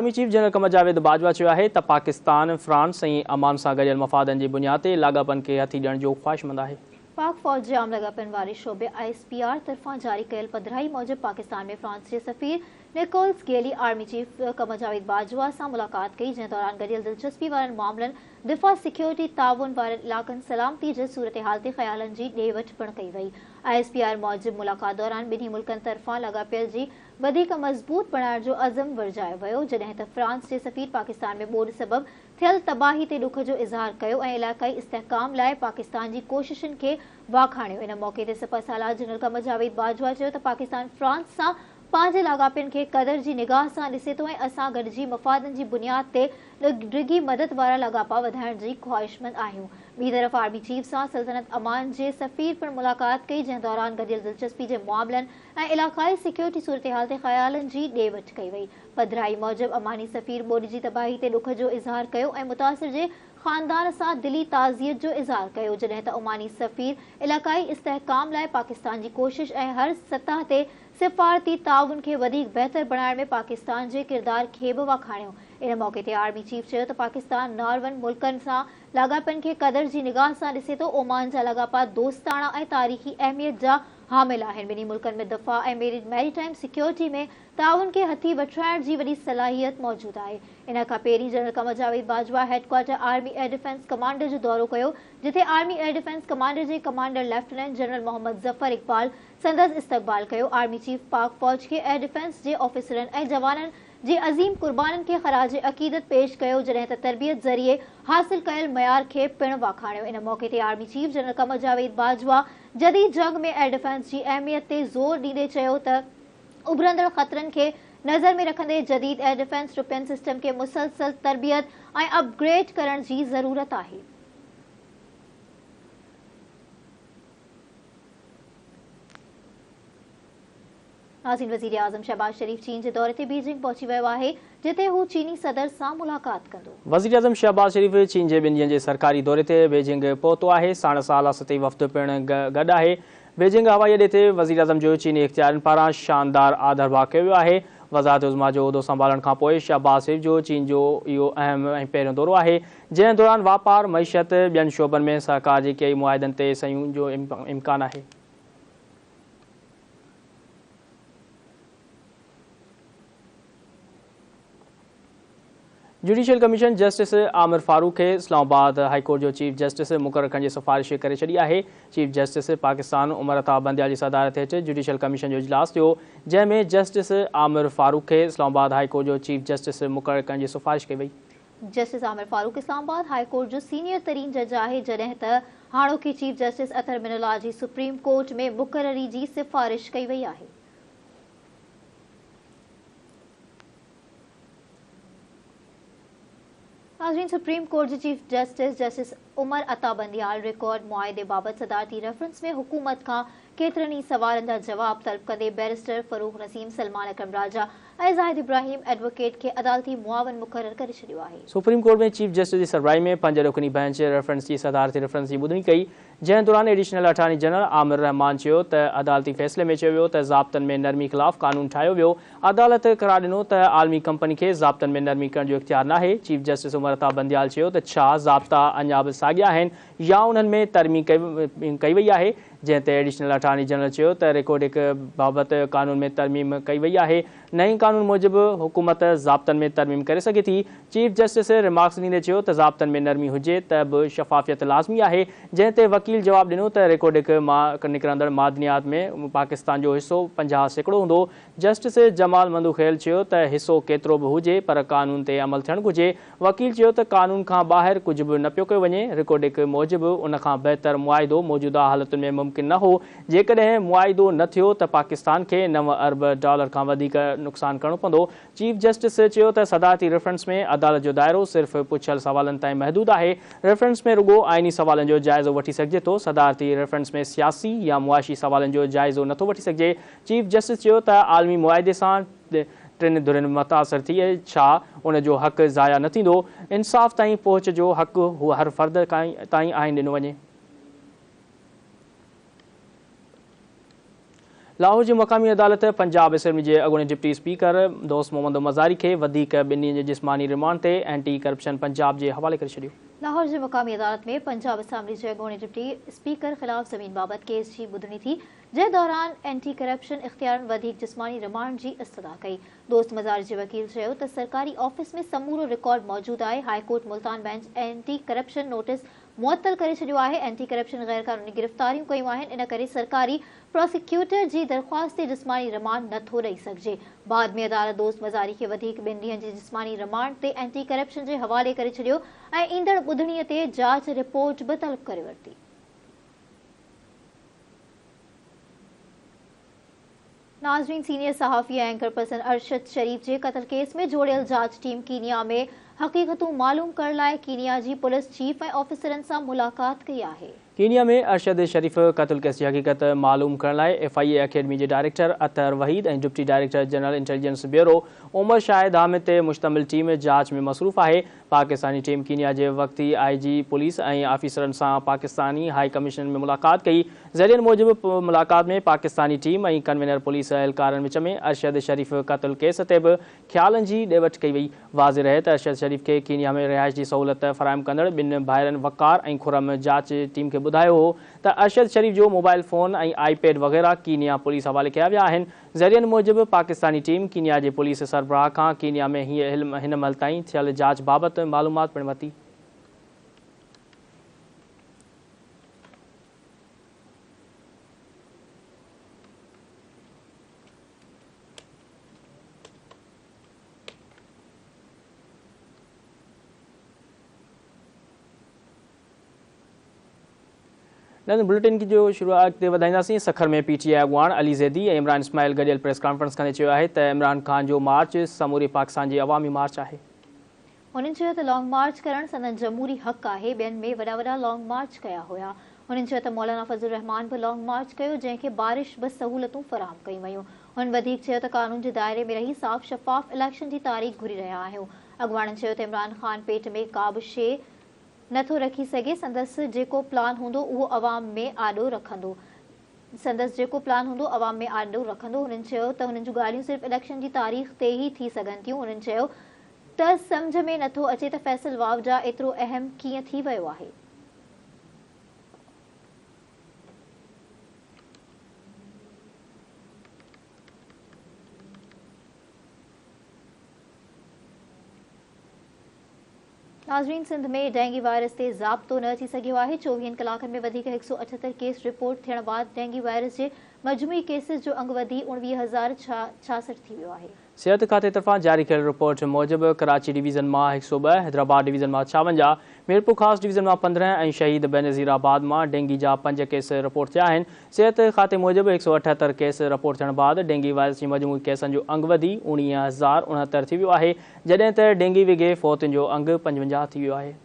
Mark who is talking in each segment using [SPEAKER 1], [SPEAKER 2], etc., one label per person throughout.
[SPEAKER 1] Army chief general Qamar Javed Bajwa चयो आहे त पाकिस्तान फ्रांस ऐं अमान सां गॾियल मफ़ादनि जी बुनियाद ते लाॻापन खे हथी ॾियण जो ख़्वाहिशमंद आहे।
[SPEAKER 2] पाक फ़ौज जे आम लाॻापनि वारे शोबे ISPR तरफ़ां जारी कयल पधिराई मूजिबि पाकिस्तान में फ्रांस जे सफ़ीर निकोलस गेली आर्मी चीफ कमर जावेद बाजवा सां मुलाक़ात कई, जंहिं दौरान गॾियल दिलचस्पी वारनि मामलनि, दिफ़ा सिक्योरिटी ताउन वारनि इलाक़नि, सलामती जे सूरतहाल ते ख़्यालनि जी ॾे वठि पिणु कई वई। ISPR मूजिबि मुलाक़ात दौरान ॿिन्ही मुल्कनि तरफ़ां लाॻापियल जी वधीक मज़बूत बणाइण जो अज़म विरजायो वियो, जॾहिं त फ्रांस जे सफ़ीर पाकिस्तान में ॿोॾि सबबि थियल तबाही ते ॾुख जो इज़हार कयो ऐं इलाक़ाई इस्तेहकाम लाइ पाकिस्तान जी कोशिशुनि खे वाखाणियो। इन मौक़े ते सिपह सालार जनरल कमर जावेद बाजवा चयो त पाकिस्तान फ्रांस सां पंहिंजे लाॻापिन खे क़दर जी निगाह सां ॾिसे थो ऐं असां गॾिजी मफ़ादनि जी बुनियाद ते डिघी मदद वारा लाॻापा वधाइण जी ख़्वाहिशमंद आहियूं। ॿी तरफ़ आर्मी चीफ सां सल्तनत अमान जे सफ़ीर पिणु मुलाक़ात कई, जंहिं दौरान गॾियल दिलचस्पी जे मामलनि ऐं इलाक़ाई सिक्योरिटी सूरतहाल ते ख़्यालनि जी ॾे वठि कई वई। पधिराई मूजिबि अमानी सफ़ीर ॿोॾि जी तबाही ते ॾुख जो इज़हार कयो ऐं मुतासिर जे ख़ानदान सां दिली ताज़ियत जो इज़हार कयो, जॾहिं त ओमानी सफ़ीर इलाक़ाई इस्तेहकाम लाइ पाकिस्तान जी कोशिश ऐं हर सतह ते सिफ़ारती ताउन खे वधीक बहितर बणाइण में पाकिस्तान जे किरदार खे बि वाखाणियो। इन मौक़े ते आर्मी चीफ चयो त पाकिस्तान नारवन मुल्कनि सां लाॻापनि खे क़दर जी निगाह सां ॾिसे थो। ओमान जा लाॻापा दोस्ताना ऐं तारीख़ी अहमियत जा हामिल आहिनि। ॿिन्ही मुल्कनि में दफ़ा ऐं मैरीटाइम सिक्योरिटी में ताउन खे हथी वठाइण जी वॾी सलाहियत मौजूद आहे। इन खां पहिरीं general Qamar Javed Bajwa headquarter army air defence commander जो दौरो कयो, जिथे आर्मी एयर डिफेंस कमांडर जे commander lieutenant general Muhammad Zafar Iqbal संदसि इस्तक़बाल कयो। आर्मी चीफ पाक फ़ौज खे एयर डिफेंस जे ऑफिसरनि ऐं जवाननि जी अज़ीम क़ुर्बाननि खे ख़राज अक़ीदत पेश कयो, जॾहिं त तरबियत ज़रिए हासिल कयल मयार खे पिणु वाखाणियो। इन मौक़े ते army chief general Qamar Javed Bajwa जदीद जंग में एयर डिफेंस जी अहमियत ते ज़ोर ॾींदे चयो त उभरंदड़ ख़तरनि खे नज़र में रखंदे जदीद एयर डिफेंस रुपयन सिस्टम खे मुसलसल तरबियत ऐं अपग्रेड करण जी ज़रूरत आहे। नाज़रीन, वज़ीर आज़म शहबाज शरीफ चीन जे दौरे ते बीजिंग पहुची वियो आहे, जिथे हू चीनी सदर सां मुलाक़ात कंदो।
[SPEAKER 1] वज़ीर आज़म शहबाज शरीफ चीन जे 2 ॾींहंनि जे सरकारी दौरे ते बीजिंग पहुतो आहे। साण साला सतही वफ़्द पिणु गॾु आहे। बीजिंग हवाई अॾे ते वज़ीर आज़म जो चीनी इख़्तियारनि पारां शानदार आदरभाव कयो वियो आहे। वज़ारत उज़्मा जो उहिदो संभालण खां पोइ शहबाज शरीफ जो चीन जो इहो अहम ऐं पहिरियों दौरो आहे, जंहिं दौरान वापार, मईशत, ॿियनि शोबनि में सहकार जे कई मुआहिदनि ते सयूं जो इम्कान आहे। Judicial commission justice Aamir Farooq खे इस्लामाबाद हाई कोर्ट जो चीफ जस्टिस मुक़ररु करण जी सिफ़ारिश करे छॾी आहे। चीफ जस्टिस पाकिस्तान उमर अता बंदियाल जी सदारत हेठि जुडिशियल कमीशन जो इजलास थियो, जंहिं में जस्टिस आमिर फारूक खे इस्लामाबाद हाई कोर्ट जो चीफ जस्टिस मुक़ररु करण जी सिफ़ारिश कई वई।
[SPEAKER 2] Justice Aamir Farooq Islamabad high court जो सीनियर तरीन जज आहे, जॾहिं त हाणोकी चीफ जस्टिस अतर मिनल्ला जी सुप्रीम कोर्ट में मुक़ररी जी सिफ़ारिश कई वई आहे। नाज़रीन, सुप्रीम कोर्ट जे chief justice justice Umar Ata Bandial record मुआहिदे बाबति सदारती रेफरेंस में हुकूमत खां केतिरनि ई सवालनि जा जवाब तलब कंदे बैरिस्टर फरूक नसीम, सलमान अकरम राजा ऐं ज़ाहिद इब्राहिम एडवोकेट खे अदालती मुआवन मुक़ररु करे छॾियो आहे।
[SPEAKER 1] सुप्रीम कोर्ट में चीफ जस्टिस जी सरबराही में 5 ॾुकनी बेंच रेफरेंस जी सदारती रेफरेंस जी ॿुधणी कई, जंहिं दौरान एडिशनल अटॉर्नी जनरल आमिर रहमान चयो त अदालती फ़ैसिले में चयो वियो त ज़ाब्तनि में नरमी ख़िलाफ़ क़ानून ठाहियो वियो। अदालत करार ॾिनो त आलमी कंपनी खे ज़ाब्तनि में नरमी करण जो इख़्तियार नाहे। चीफ जस्टिस उमर अता बंदियाल चयो त छा ज़ाब्ता अञा बि साॻिया आहिनि या उन्हनि में तरमीम कई वई आहे, जंहिं ते एडिशनल अटॉर्नी जनरल चयो त रिकॉर्डिक बाबति कानून में तरमीम कई वई आहे। नई कानून मूजिबि हुकूमत ज़ाब्तनि में तरमीम करे सघे थी। चीफ जस्टिस रिमार्क्स ॾींदे चयो त ज़ाब्तनि में नरमी हुजे त बि शफ़ाफ़ियत लाज़मी आहे, जंहिं ते वकील जवाबु ॾिनो त रिकॉर्डिक मां निकिरंदड़ मादनियात में पाकिस्तान जो हिसो 50% हूंदो। जस्टिस जमाल मंदूखेल चयो त हिसो केतिरो बि हुजे पर कानून ते अमल थियणु घुरिजे। वकील चयो त कानून खां ॿाहिरि कुझु बि न पियो कयो वञे। रिकॉर्डिक मूजिबि उन खां बहितर मुआइदो मौजूदा हालतुनि में मुमकिन न हो। जेकॾहिं मुआइदो न थियो त पाकिस्तान खे $9 अरब खां वधीक नुक़सानु करणो पवंदो। चीफ जस्टिस चयो त सदारती रेफरेंस में अदालत जो दाइरो सिर्फ़ पुछियल सवालनि ताईं महदूद आहे। रेफरेंस में रुॻो आइनी सवालनि जो जाइज़ो वठी सघिजे थो। सदारती रेफरेंस में सियासी या मुआशी सवालनि जो जाइज़ो नथो वठी सघिजे। चीफ जस्टिस चयो त आलमी मुआइदे सां 3 धुरियुनि मुतासिर थिए छा उन जो हक़ ज़ाया न थींदो। इंसाफ़ ताईं पहुच जो हक़ हू हर फ़र्द ताईं आहिनि ॾिनो वञे। लाहौर जी मक़ामी अदालत पंजाब असेंबली जे अॻूणे डिप्टी स्पीकर दोस्त मोहम्मद मज़ारी खे वधीक 2 ॾींहनि जे जिस्मानी रिमांड ते एंटी करप्शन पंजाब जे हवाले करे छॾियो।
[SPEAKER 2] लाहौर जी मक़ामी अदालत में पंजाब असेंबली जे अॻूणे डिप्टी स्पीकर ख़िलाफ़ ज़मीन बाबति केस जी ॿुधणी थी, जंहिं दौरान एंटी करप्शन इख़्तियारनि वधीक जिस्मानी रिमांड जी इस्तदा कई। दोस्त मज़ारी जे वकील चयो त सरकारी ऑफिस में समूरो रिकॉर्ड मौजूदु आहे। High court Multan bench anti corruption notice मुअत्तल करे छॾियो आहे। एंटी करप्शन गैर कानूनी गिरफ़्तारियूं कयूं आहिनि, इन करे सरकारी प्रोसिक्यूटर जी दरख़्वास्त ते जिस्मानी रिमांड नथो ॾेई सघिजे। बाद में अदालत दोस्त मज़ारी खे वधीक 2 ॾींहनि जी जिस्मानी रिमांड ते एंटी करप्शन जे हवाले करे छॾियो ऐं ईंदड़ ॿुधणीअ ते जांच रिपोर्ट बि तलब करे वरिती। नाज़रीन, सीनियर सहाफ़ी ऐं एंकर पर्सन अरशद शरीफ जे क़त्ल केस में जोड़ियल जांच टीम कीनिया में हक़ीक़तूं मालूम करण लाइ कीनिया जी पुलिस चीफ ऐं ऑफिसरनि सां मुलाक़ात कई आहे।
[SPEAKER 1] कीनिया में अरशद शरीफ क़त्ल केस की हक़ीक़त मालूम करण लाइ FIA अकेडमी के डायरेक्टर अतहर वहीद ऐं deputy director general intelligence bureau Umar Shahid Hamid ते मुश्तमिल टीम जांच में मसरूफ़ आहे। पाकिस्तानी टीम कीनिया के वक्ती IG पुलिस ऐं आफिसरनि सां पाकिस्तानी हाई कमीशन में मुलाक़ात कई। ज़रियनि मूजिब मुलाक़ात में पाकिस्तानी टीम ऐं कन्वीनर पुलिस एहलकारनि विच में अरशद शरीफ क़त्ल केस ते बि ख़्यालनि जी ॾे वठि कई वई। वाज़े रहे त अरशद शरीफ के कीनिया में रिहाइश की सहूलत फ़राहम कंदड़ 2 भाइरनि वक़ार ऐं खुरम जांच टीम के बुधायो हो त अरशद शरीफ जो मोबाइल फ़ोन ऐं iPad वग़ैरह कीनिया पुलिस हवाले कया विया आहिनि। ज़रियनि मूजिब पाकिस्तानी टीम कीनिया जे पुलिस सरबराह खां कीनिया में हिन महिल ताईं थियल जांच बाबति मालूमात पिणु वरिती। बुलेटिन की जो शुरुआत ते वधाईंदासीं। सखर में PTI अॻुवाण अली ज़ैदी ऐं इमरान इस्माइल गॾियल प्रेस कॉन्फ्रेंस कंदे चयो आहे त इमरान खान जो मार्च समूरे पाकिस्तान जी अवामी मार्च आहे।
[SPEAKER 2] उन्हनि चयो त लॉन्ग मार्च करणु संदन जमहूरी हक़ आहे। ॿियनि में वॾा लॉन्ग मार्च कया हुआ। उन्हनि चयो त मौलाना फज़लुर रहमान बि लॉन्ग मार्च कयो, जंहिंखे बारिश बि सहूलतूं फ़राहम कयूं वयूं। उन्हनि वधीक चयो त कानून जे दायरे में रही साफ़ शफ़ाफ़ इलेक्शन जी तारीख़ घुरी रहिया आहियूं। अॻुवाणनि चयो त इमरान खान पेट में का बि शइ नथो रखी सघे। संदसि जेको प्लान हूंदो उहो अवाम में आॾो रखंदो। हुननि चयो त हुननि जूं ॻाल्हियूं सिर्फ़ु इलेक्शन जी तारीख़ ते ई थी सघनि थियूं। हुननि चयो त सम्झ में नथो अचे त फैसल वावजा एतिरो अहम कीअं थी वियो आहे। नाज़रीन, सिंध में डेंगी वायरस ते ज़ाब्तो न थी सघियो आहे। 24 कलाकनि में वधीक 178 केस रिपोर्ट थियण बाद डेंगी वायरस जे मजमूई केसिस जो अंग वधी 19,066 थी वियो आहे।
[SPEAKER 1] सेहत खाते तरफां जारी कयल रिपोर्ट मूजिब कराची डिवीज़न मां 102, हैदराबाद डिवीज़न मां 56, मीरपुर ख़ास डिवीज़न मां 15 ऐं शहीद बेनज़ीराबाद मां डेंगी जा 5 केस रिपोर्ट थिया आहिनि। सेहत खाते मूजिब 178 केस रिपोर्ट थियण बाद डेंगी वायरस जी मजमूई केसनि जो अंग वधी 19,069 थी वियो आहे, जॾहिं त डेंगी विघे फ़ौतुनि जो अंग 55 थी वियो आहे।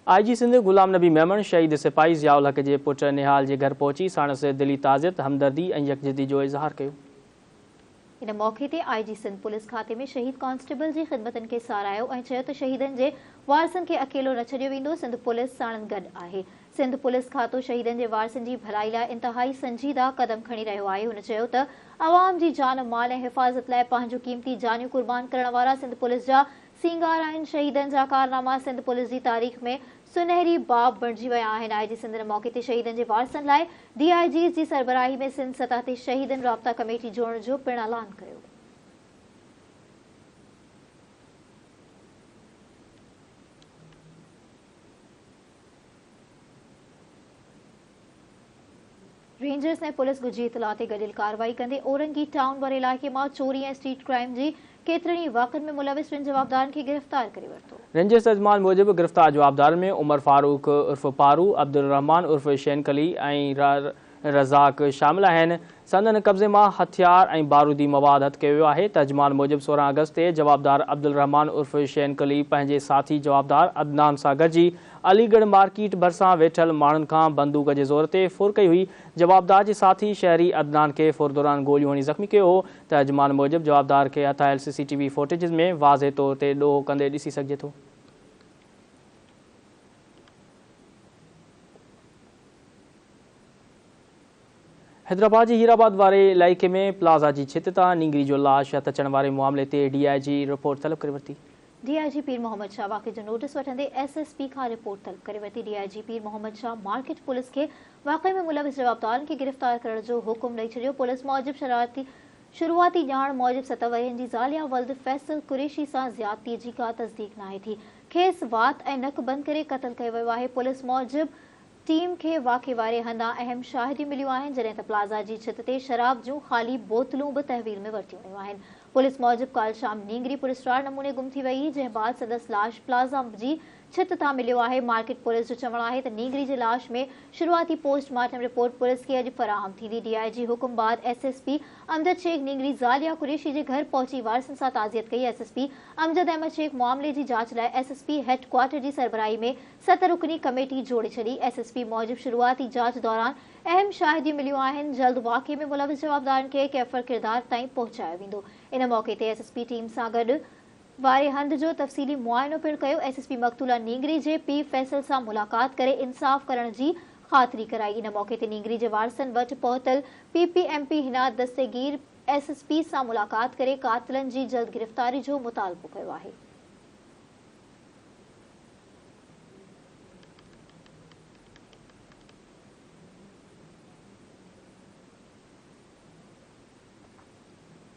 [SPEAKER 1] IG सिंध गुलाम नबी मेमन शहीद सिपाही ज़ियाउल हक़ जे पुट निहाल जे घर पहुची साणुसि दिली ताज़ियत, हमदर्दी ऐं यकजहती जो इज़हार कयो।
[SPEAKER 2] इन मौक़े ते IG सिंध पुलिस खाते में शहीद कांस्टेबल जी ख़िदमतनि खे सारायो ऐं चयो त शहीदनि जे वारसनि खे अकेलो न छॾियो वेंदो। सिंध पुलिस साणनि गॾु आहे। सिंध पुलिस खातो शहीदनि जे वारसनि जी भलाई लाइ इंतहाई संजीदा क़दम खणी रहियो आहे। हुन चयो त अवाम जी जान माल ऐं हिफ़ाज़त लाइ पंहिंजो क़ीमती जानियूं कुर्बान करण वारा सिंध पुलिस जा सींगार आहिनि। शहीदनि जा कारनामा सिंध पुलिस जी तारीख़ में सुनहरी बाब बणिजी विया आहिनि। IG सिंध ने मौक़े ते शहीदनि जे वारसनि लाइ DIGs जी सरबराही में सिंध सतह ते शहीदनि राब्ता कमेटी जोड़ण जो पिणु ऐलान कयो। रेंजर्स ने पुलिस गुझी इतला ते गॾियल कार्रवाई कंदे ओरंगी टाउन वारे इलाइक़े मां चोरी ऐं स्ट्रीट क्राइम जी केतिरनि वाक़नि में मुलविस 2 जवाबदारनि खे गिरफ़्तार करे वरितो।
[SPEAKER 1] रेंजर्स अजमान मूजिब गिरफ़्तार जवाबदारनि में उमर फारूक उर्फ़ पारू, अब्दुल रहमान उर्फ़ शैनकली ऐं रज़ाक शामिल आहिनि। संदन कब्ज़े मां हथियार ऐं बारूदी मवाद हथ कयो वियो आहे। तर्जमान मूजिब 16 अगस्त ते जवाबदार अब्दुल रहमान उर्फ़ शैनकली पंहिंजे साथी जवाबदार अदनान सां गॾिजी अलीगढ़ मार्केट भरिसां वेठल माण्हुनि खां बंदूक जे ज़ोर ते फुर कई हुई। जवाबदार जे साथी शहरी अदनान खे फुर दौरान गोलियूं हणी ज़ख़्मी कयो हो। तर्जमान मूजिब जवाबदार खे हथायल CCTV फुटेज में वाज़े तौर ते ॾोह कंदे ॾिसी सघिजे थो। हैदराबाद जी हीराबाद वारे इलाइक़े में प्लाज़ा जी छित तां नींगरी जो लाश हथ अचण वारे मामले ते DIG रिपोर्ट तलब करे वरिती।
[SPEAKER 2] DIG पीर मोहम्मद शाह वाक़े जो नोटिस वठंदे SSP खां रिपोर्ट तलब करे वरिती। DIG पीर मोहम्मद शाह मार्केट पुलिस खे वाक़े में मुलविस जवाबदारनि खे गिरफ़्तार करण जो हुकुम ॾेई छॾियो। पुलिस मूजिबि शुरूआती ॼाण मूजिबि 7 वरियनि जी ज़ालिया वल्द फैसल कुरैशी सां ज़्यादतीअ जी का तस्दीक नाहे थी। खेसि वात ऐं नक बंदि करे क़त्ल कयो वियो आहे। पुलिस मूजिबि टीम खे वाक़े वारे हंधा अहम शाहिदियूं मिलियूं आहिनि, जॾहिं त प्लाज़ा जी छित ते शराब जूं ख़ाली बोतलूं बि तहवील में वरितियूं वियूं आहिनि। पुलिस मूजिबि काल्ह शाम नींगरी पुरस्कार नमूने गुम थी वई, जंहिं बाद संदसि लाश प्लाज़ा जी छित तां मिलियो आहे। मार्केट पुलिस जो चवणु आहे त नींगरी जे लाश में शुरूआती पोस्टमार्टम रिपोर्ट पुलिस खे अॼु फ़राहम थींदी। DIG हुकुम बाद SSP अमजद शेख नींगरी ज़ालिया कुरैशी जे घर पहुची वारसनि सां ताज़ियत कई। SSP अमजद अहमद शेख मामले जी जांच लाइ SSP हेडक्वार्टर जी सरबराही में 7 रुकनी कमेटी जोड़े छॾी। SSP मूजिबि शुरूआती जांच दौरान अहम शाहिदियूं मिलियूं आहिनि। जल्द वाक़े में मुलविस जवाबदारनि खे कैफ़र किरदार ताईं पहुचायो वेंदो। इन मौक़े ते SSP टीम सां गॾु वारे हंध जो तफ़सीली मुआइनो पिणु कयो। SSP मक़तूला नींगरी जे पीउ फैसल सां मुलाक़ात करे इंसाफ़ करण जी ख़ातिरी कराई। इन मौक़े ते नींगरी जे वारसनि वटि पहुतल PPMP हिना दस्तगीर SSP सां मुलाक़ात करे क़ातिलनि जी जल्द गिरफ़्तारी जो मुतालबो कयो आहे।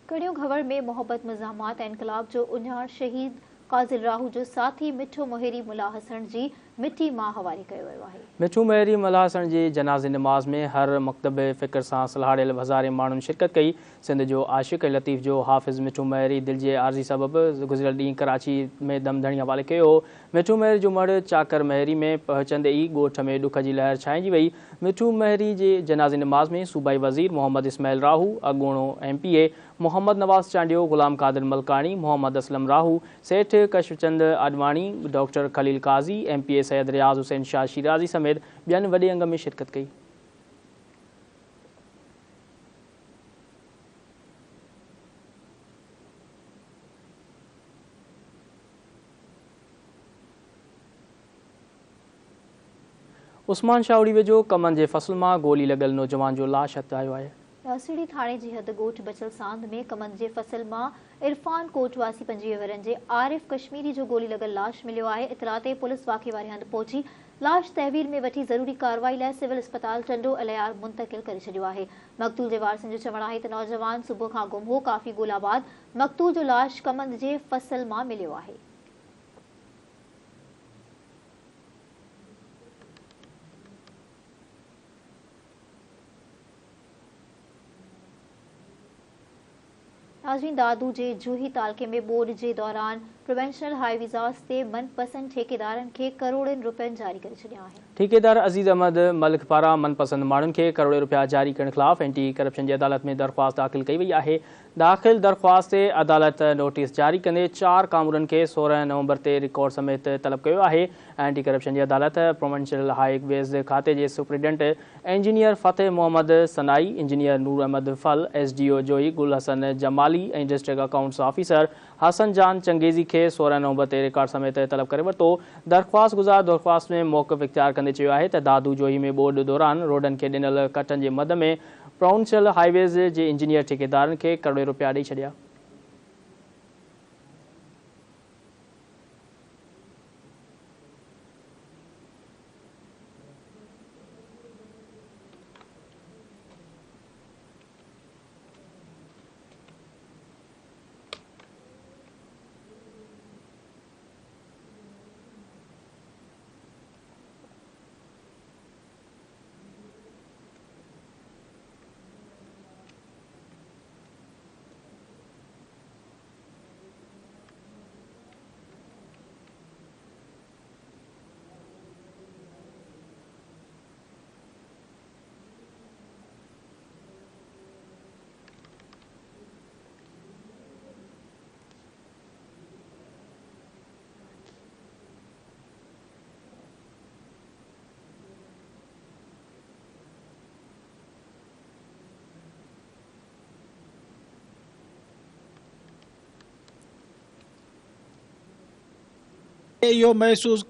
[SPEAKER 2] कड़ियों घवर में मोहब्बत मज़ाहमात ऐं इनकलाब जो उञाण शहीद काज़िल राहू जो साथी मिठो मोहरी मुला हसन जी मिटी मां हवाले कयो वियो आहे।
[SPEAKER 1] मिठू मोहरी मुला हसन जी जनाज़े नमाज़ में हर मकतब फ़िक्र सां सलाहियल हज़ारे माण्हुनि शिरकत कई। सिंध जो आशिक़ लतीफ़ जो हाफ़िज़ मिठू मोहरी दिलि जे आर्ज़ी सबबि गुज़िरियल ॾींहुं कराची में दमधणी हवाले कयो हो। मिठू मोहरी जो मड़ चाकर मोहरी में पहुचंदे ई ॻोठ में ॾुख जी लहर छाइंजी वई। मिठू मोहरी जे जनाज़े नमाज़ में सूबाई वज़ीर मोहम्मद इस्माइल राहू, अॻूणो MPA मोहम्मद नवाज़ चांडियो, ग़ुलाम क़ादिर मलकानी, मोहम्मद असलम राहू, सेठ कशफचंद आडवाणी, डॉक्टर खलील काज़ी, MPA सैयद रियाज़ हुसैन शाह शिराज़ी समेत ॿियनि वॾे अंग में शिरकत कई। उस्मान शाह वेझो कमनि जे फसल मां गोली लॻल नौजवान जो लाश हथ आयो आहे।
[SPEAKER 2] लासीड़ी थाणे जी हद ॻोठ बचल सांद में कमनि जे फसल मां इरफान कोटवासी 25 वरनि जे आरिफ कश्मीरी जो गोली लॻल लाश मिलियो आहे। इतला ते पुलिस वाक़े वारे हंधि पहुची लाश तहवील में वठी ज़रूरी कार्रवाई लाइ सिविल अस्पताल टंडो अलियार मुंतक़िल करे छॾियो आहे। मक़तूल जे वारसनि जो चवणु आहे त नौजवान सुबुह खां गुम हो। काफ़ी ॻोल्हा बाद मक़तूल जो लाश कमनि जे फसल मां मिलियो आहे। नाज़रीन, दादू जे जूही तालके में बोर्ड जे दौरान प्रोवेंशनल हाई वीज़ास ते मनपसंद ठेकेदारनि खे करोड़नि रुपयनि जारी करे छॾिया आहिनि।
[SPEAKER 1] ठेकेदार अज़ीज़ अहमद मलिक पारां मनपसंद माण्हुनि खे करोड़ रुपया जारी करण ख़िलाफ़ एंटी करप्शन जी अदालत में दरख़्वास्त दाख़िल कई वई आहे। दाख़िल दरख़्वास्त ते अदालत नोटिस जारी कंदे 4 कामरनि खे 16 नवंबर ते रिकॉर्ड समेत तलब कयो आहे। एंटी करप्शन जी अदालत प्रोवेंशनल हाई वेज़ खाते जे सुप्रीडेंट इंजीनियर फ़तेह मोहम्मद सनाई, इंजीनियर नूर अहमद फल, SDO जोई गुल हसन जमाली ऐं डिस्ट्रिक्ट अकाउंट्स ऑफिसर हसन जान चंगेज़ी खे 16 नवंबर ते रिकॉर्ड समेत तलब करे वरितो। दरख़्वास्त गुज़ार दरख़्वास्त में मौक़िफ़ इख्तियार कंदे चयो आहे त दादू जोही में बोर्ड दौरान रोडनि खे ॾिनल कटनि जे मद में प्रोवेंशनल हाईवेज़ जे इंजीनियर ठेकेदारनि खे करोड़ रुपया ॾेई छॾिया।
[SPEAKER 3] इहो महसूस